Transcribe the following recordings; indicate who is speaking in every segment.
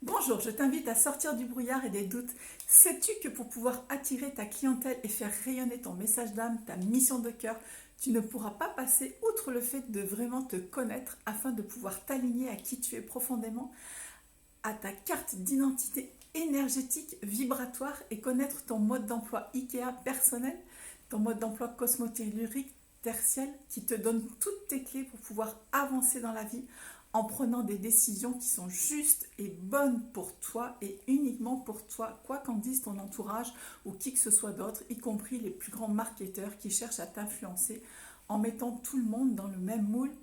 Speaker 1: Bonjour, je t'invite à sortir du brouillard et des doutes. Sais-tu que pour pouvoir attirer ta clientèle et faire rayonner ton message d'âme, ta mission de cœur, tu ne pourras pas passer outre le fait de vraiment te connaître afin de pouvoir t'aligner à qui tu es profondément, à ta carte d'identité énergétique, vibratoire et connaître ton mode d'emploi IKEA personnel, ton mode d'emploi cosmotellurique tertiel qui te donne toutes tes clés pour pouvoir avancer dans la vie en prenant des décisions qui sont justes et bonnes pour toi et uniquement pour toi, quoi qu'en dise ton entourage ou qui que ce soit d'autre, y compris les plus grands marketeurs qui cherchent à t'influencer en mettant tout le monde dans le même moule.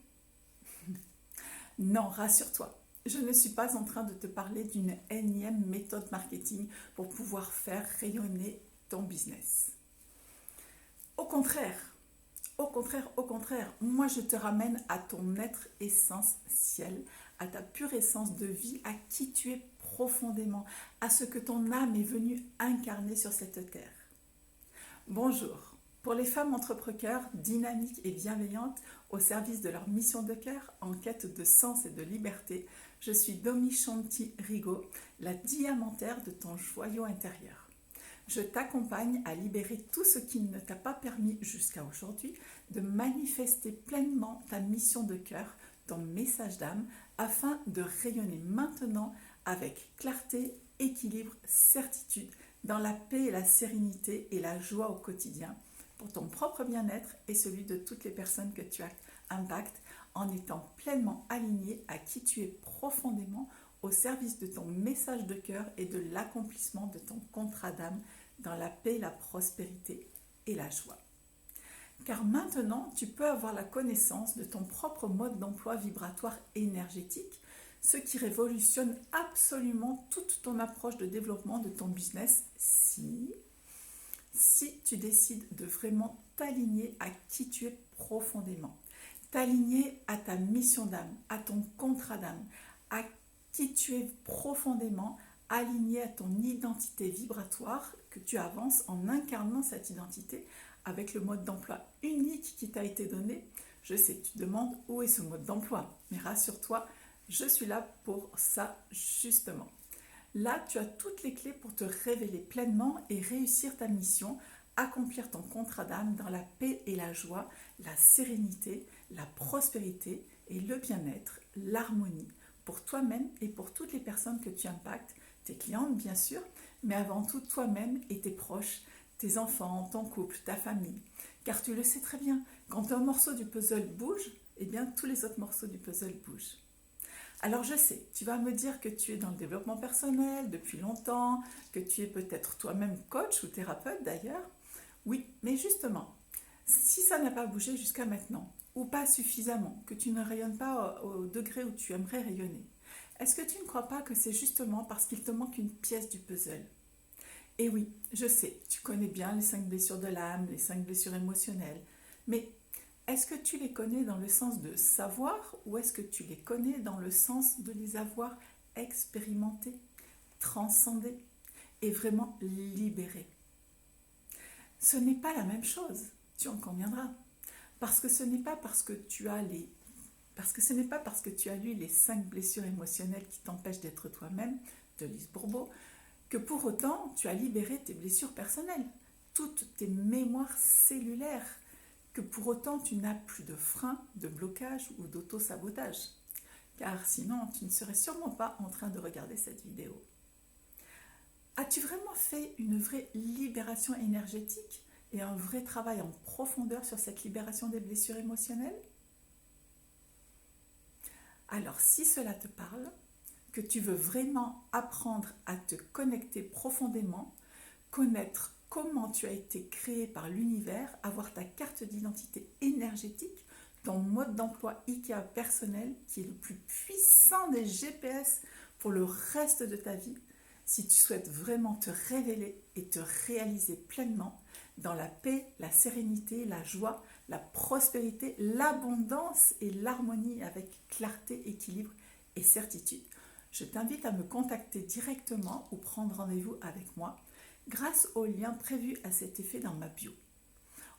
Speaker 1: Non, rassure-toi, je ne suis pas en train de te parler d'une énième méthode marketing pour pouvoir faire rayonner ton business. Au contraire, moi je te ramène à ton être essentiel, à ta pure essence de vie, à qui tu es profondément, à ce que ton âme est venue incarner sur cette terre. Bonjour. Pour les femmes entrepreneurs dynamiques et bienveillantes au service de leur mission de cœur, en quête de sens et de liberté, je suis Domi Shanti Rigaud, la diamantaire de ton joyau intérieur. Je t'accompagne à libérer tout ce qui ne t'a pas permis jusqu'à aujourd'hui de manifester pleinement ta mission de cœur, ton message d'âme, afin de rayonner maintenant avec clarté, équilibre, certitude, dans la paix et la sérénité et la joie au quotidien, pour ton propre bien-être et celui de toutes les personnes que tu impactes, en étant pleinement aligné à qui tu es profondément au service de ton message de cœur et de l'accomplissement de ton contrat d'âme dans la paix, la prospérité et la joie. Car maintenant, tu peux avoir la connaissance de ton propre mode d'emploi vibratoire énergétique, ce qui révolutionne absolument toute ton approche de développement de ton business si tu décides de vraiment t'aligner à qui tu es profondément, t'aligner à ta mission d'âme, à ton contrat d'âme, à qui tu es profondément, aligné à ton identité vibratoire, que tu avances en incarnant cette identité avec le mode d'emploi unique qui t'a été donné. Je sais que tu te demandes où est ce mode d'emploi, mais rassure-toi, je suis là pour ça justement. Là, tu as toutes les clés pour te révéler pleinement et réussir ta mission, accomplir ton contrat d'âme dans la paix et la joie, la sérénité, la prospérité et le bien-être, l'harmonie, pour toi-même et pour toutes les personnes que tu impactes, tes clientes bien sûr, mais avant tout toi-même et tes proches, tes enfants, ton couple, ta famille. Car tu le sais très bien, quand un morceau du puzzle bouge, eh bien tous les autres morceaux du puzzle bougent. Alors je sais, tu vas me dire que tu es dans le développement personnel depuis longtemps, que tu es peut-être toi-même coach ou thérapeute d'ailleurs. Oui, mais justement, si ça n'a pas bougé jusqu'à maintenant, ou pas suffisamment, que tu ne rayonnes pas au degré où tu aimerais rayonner, est-ce que tu ne crois pas que c'est justement parce qu'il te manque une pièce du puzzle? Et oui, je sais, tu connais bien les 5 blessures de l'âme, les 5 blessures émotionnelles, mais est-ce que tu les connais dans le sens de savoir ou est-ce que tu les connais dans le sens de les avoir expérimentées, transcendées et vraiment libérées? Ce n'est pas la même chose, tu en conviendras. Parce que ce n'est pas parce que tu as lu les 5 blessures émotionnelles qui t'empêchent d'être toi-même, de Lise Bourbeau, que pour autant tu as libéré tes blessures personnelles, toutes tes mémoires cellulaires, que pour autant tu n'as plus de frein, de blocage ou d'auto-sabotage. Car sinon tu ne serais sûrement pas en train de regarder cette vidéo. As-tu vraiment fait une vraie libération énergétique et un vrai travail en profondeur sur cette libération des blessures émotionnelles? Alors si cela te parle, que tu veux vraiment apprendre à te connecter profondément, connaître comment tu as été créé par l'univers, avoir ta carte d'identité énergétique, ton mode d'emploi IKEA personnel qui est le plus puissant des GPS pour le reste de ta vie, si tu souhaites vraiment te révéler et te réaliser pleinement dans la paix, la sérénité, la joie, la prospérité, l'abondance et l'harmonie avec clarté, équilibre et certitude, je t'invite à me contacter directement ou prendre rendez-vous avec moi grâce au lien prévu à cet effet dans ma bio.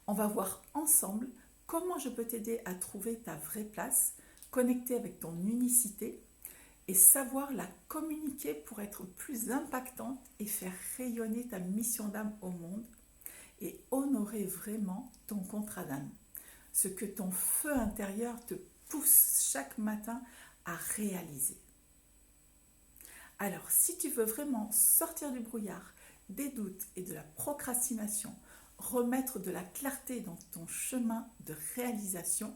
Speaker 1: On va voir ensemble comment je peux t'aider à trouver ta vraie place, connecter avec ton unicité et savoir la communiquer pour être plus impactante et faire rayonner ta mission d'âme au monde et honorer vraiment ton contrat d'âme. Ce que ton feu intérieur te pousse chaque matin à réaliser. Alors, si tu veux vraiment sortir du brouillard, des doutes et de la procrastination, remettre de la clarté dans ton chemin de réalisation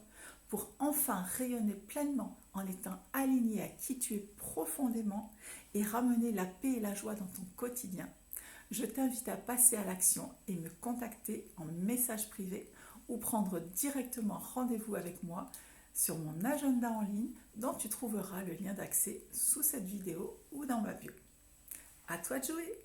Speaker 1: pour enfin rayonner pleinement en étant aligné à qui tu es profondément et ramener la paix et la joie dans ton quotidien, je t'invite à passer à l'action et me contacter en message privé ou prendre directement rendez-vous avec moi sur mon agenda en ligne dont tu trouveras le lien d'accès sous cette vidéo ou dans ma bio. À toi de jouer!